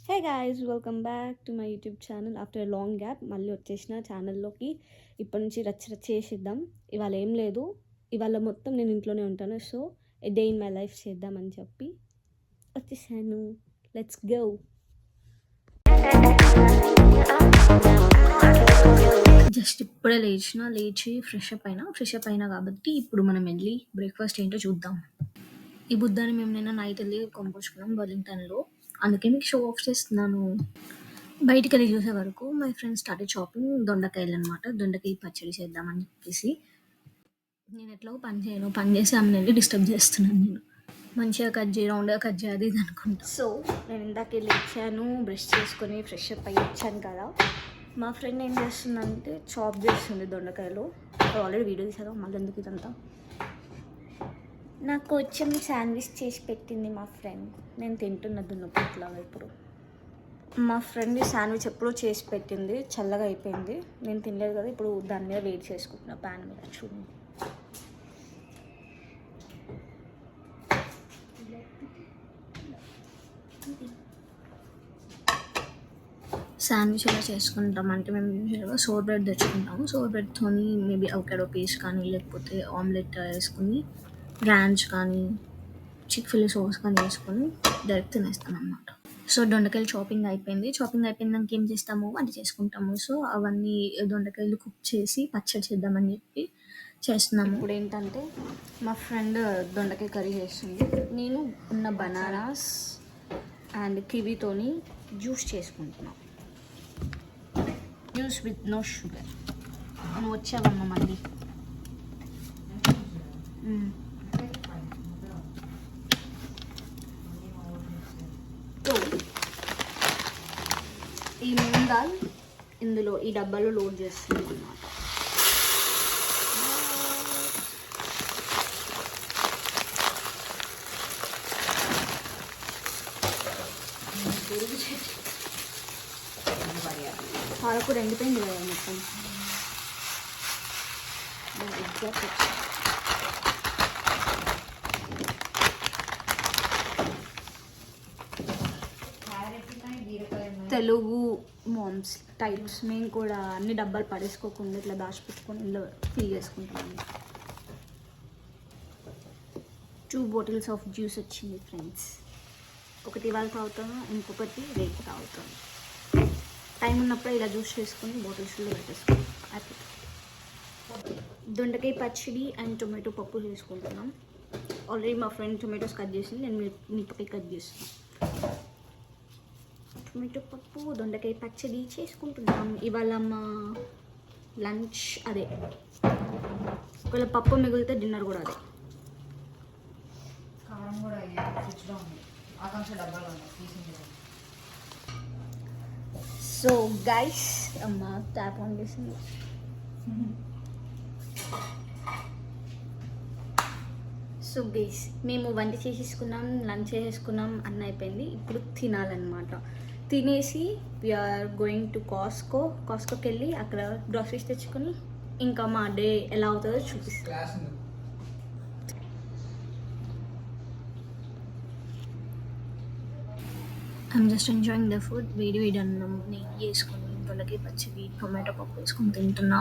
Hey guys, welcome back to my YouTube channel. After a long gap మళ్ళీ వచ్చేసిన ఛానల్లోకి. ఇప్పటి నుంచి రచ్చ చేసేద్దాం. ఇవాళ ఏం లేదు, ఇవాళ మొత్తం నేను ఇంట్లోనే ఉంటాను. So a day in my life చేద్దామని చెప్పి వచ్చేసాను. Let's go. జస్ట్ ఇప్పుడే లేచి ఫ్రెష్ అప్ అయినా కాబట్టి ఇప్పుడు మనం వెళ్ళి బ్రేక్ఫాస్ట్ ఏంటో చూద్దాం. ఈ బుద్ధాన్ని మేము నిన్న నైట్ వెళ్ళి కొనుక్కొచ్చుకున్నాం వెల్లింగ్టన్లో. అందుకే మీకు షో ఆఫ్ చేస్తున్నాను. బయటికి వెళ్ళి చూసే వరకు మై ఫ్రెండ్స్ స్టార్టెడ్ షాపింగ్ దొండకాయలు అనమాట. దొండకాయ పచ్చడి చేద్దామని చెప్పేసి నేను ఎట్లా పని చేసి ఆమెను వెళ్ళి డిస్టర్బ్ చేస్తున్నాను. నేను మంచిగా కట్ చేయి, రౌండ్గా కట్ చేయాలి ఇది అనుకుంటా. సో నేను ఇందాక వెళ్ళి ఇచ్చాను, బ్రష్ చేసుకొని ఫ్రెష్ అప్ అయ్యి ఇచ్చాను కదా. మా ఫ్రెండ్ ఏం చేస్తుందంటే చాప్ చేస్తుంది దొండకాయలు. ఆల్రెడీ వీడియో తీసాను, మళ్ళీ ఎందుకు ఇదంతా. నాకు కొంచెం శాండ్విచ్ చేసి పెట్టింది మా ఫ్రెండ్. నేను తింటున్న దున్నపోట్లా ఇప్పుడు. మా ఫ్రెండ్ శాండ్విచ్ ఎప్పుడో చేసి పెట్టింది, చల్లగా అయిపోయింది. నేను తినలేదు కదా, ఇప్పుడు దాని మీద వెయిట్ చేసుకుంటున్నా ప్యాన్ మీద. చూడండి, శాండ్విచ్ ఎలా చేసుకుంటాం అంటే మేము యూజువల్గా సోర్ బ్రెడ్ తెచ్చుకుంటాము. సోర్ బ్రెడ్తో మేబీ అవకాడో పీస్ కానీ లేకపోతే ఆమ్లెట్ వేసుకుని ర్యాంచ్ కానీ చిక్-ఫిల్ సాస్ కానీ వేసుకొని డైరెక్ట్ తినేస్తాను అనమాట. సో దొండకాయలు చాపింగ్ అయిపోయిందాక ఏం చేస్తాము, వంట చేసుకుంటాము. సో అవన్నీ దొండకాయలు కుక్ చేసి పచ్చడి చేద్దామని చెప్పి చేస్తున్నాము. ఇప్పుడు ఏంటంటే మా ఫ్రెండ్ దొండకాయ కర్రీ చేస్తుంది, నేను ఉన్న బనానాస్ అండ్ కివీతోని జ్యూస్ చేసుకుంటున్నాను. Juice with no sugar. నువ్వు వచ్చావమ్మ మళ్ళీ. ఈ మూంగ్ దాల్ ఇందులో ఈ డబ్బాలో లోడ్ చేస్తుంది అన్నమాట. పాలకూర ఎండిపోయింది కదా మొత్తం. తెలుగు మామ్స్ టైప్స్ మేము కూడా అన్ని డబ్బాలు పడేసుకోకుండా ఇట్లా దాచిపెట్టుకొని ఇందులో ఫిల్ చేసుకుంటాము. 2 బాటిల్స్ ఆఫ్ జ్యూస్ వచ్చింది ఫ్రెండ్స్. ఒకటి ఇవాళ తాగుతాను, ఇంకొకటి రేపు తాగుతాను. టైం ఉన్నప్పుడు ఇలా జ్యూస్ చేసుకొని బాటిల్స్లో పెట్టేసుకుంటాం. దొండకాయ పచ్చడి అండ్ టొమాటో పప్పు చేసుకుంటున్నాం. ఆల్రెడీ మా ఫ్రెండ్ టొమాటోస్ కట్ చేసింది, నేను మిరపకాయ కట్ చేస్తున్నాను. టొమాటో పప్పు దొండకాయ పచ్చడి చేసుకుంటున్నాం. ఇవాళ మా లంచ్ అదే. ఒకవేళ పప్పు మిగిలితే డిన్నర్ కూడా అదే. సో గైస్, అమ్మ ట్యాప్ ఆన్ చేసింది. సో గైస్, మేము వంట చేసేసుకున్నాం, లంచ్ చేసేసుకున్నాం, అన్న అయిపోయింది. ఇప్పుడు తినాలన్నమాట. తినేసి వీఆర్ గోయింగ్ టు కాస్కోకి వెళ్ళి అక్కడ గ్రాసరీస్ తెచ్చుకొని ఇంకా మా డే ఎలా అవుతుందో చూపిస్తాం. I'm just enjoying the food. వేడి అన్నం నెయ్యి వేసుకొని దొండకాయ పచ్చడి టొమాటో పప్పు వేసుకొని తింటున్నా.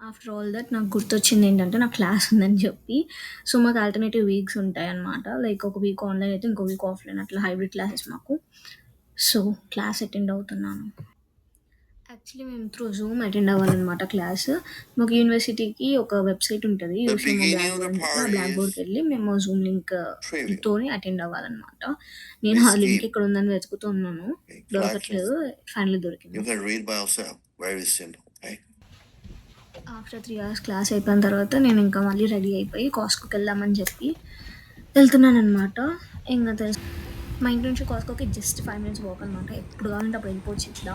ఆఫ్టర్ ఆల్ దట్ నాకు గుర్తొచ్చింది ఏంటంటే నాకు క్లాస్ ఉందని చెప్పి. సో మాకు ఆల్టర్నేటివ్ వీక్స్ ఉంటాయి అన్నమాట. లైక్ ఒక వీక్ ఆన్లైన్ అయితే ఇంకో వీక్ ఆఫ్లైన్, అట్లా హైబ్రిడ్ క్లాసెస్ మాకు. సో క్లాస్ అటెండ్ అవుతున్నాను. యాక్చువల్లీ మేము త్రూ జూమ్ అటెండ్ అవ్వాలన్నమాట క్లాస్. మాకు యూనివర్సిటీకి ఒక వెబ్సైట్ ఉంటుంది, యూసీఎం బ్లాక్ బోర్డ్కి వెళ్ళి మేము జూమ్ లింక్తోని అటెండ్ అవ్వాలన్నమాట. నేను ఆ లింక్ ఇక్కడ ఉందని వెతుకుతున్నాను, దొరకట్లేదు. ఫైనల్లీ దొరికింది. ఆఫ్టర్ 3 hours క్లాస్ అయిపోయిన తర్వాత నేను ఇంకా మళ్ళీ రెడీ అయిపోయి కాస్కోకి వెళ్దామని చెప్పి వెళ్తున్నాను అనమాట. ఇంకా తెలుసు మా ఇంటి నుంచి కాస్కోకి జస్ట్ 5 minutes వాక్ అనమాట. ఎప్పుడు కావాలంటే అప్పుడు వెళ్ళిపోవచ్చు ఇట్లా.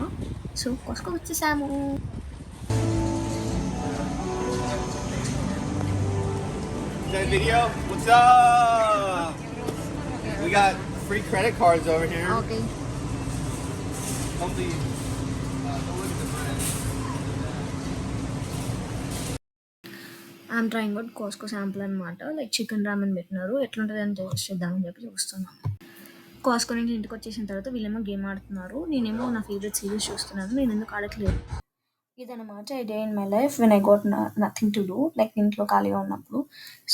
సో కాస్కోకి వచ్చేసాము. Video? What's up? We got free credit cards over here. Okay. Hopefully, don't look at the brand. I'm trying out Costco sample అనమాట. లైక్ చికెన్ రామెన్ పెట్టినారు. ఎట్లుంటది అని టేస్ట్ చేద్దామని చెప్పి చూస్తున్నాను. కాస్కో నుంచి ఇంటికి వచ్చేసిన తర్వాత వీళ్ళేమో గేమ్ ఆడుతున్నారు. నేనేమో నా ఫేవరెట్ సిరీస్ చూస్తున్నాను. నేను ఎందుకు ఆడట్లేదు. ఇదనమాట I day in my life when I got nothing to do, like ఇంట్లో ఖాళీగా ఉన్నప్పుడు.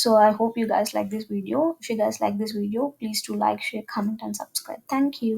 So I hope you guys like this video. If you guys like this video, please to like, share, comment and subscribe. Thank you.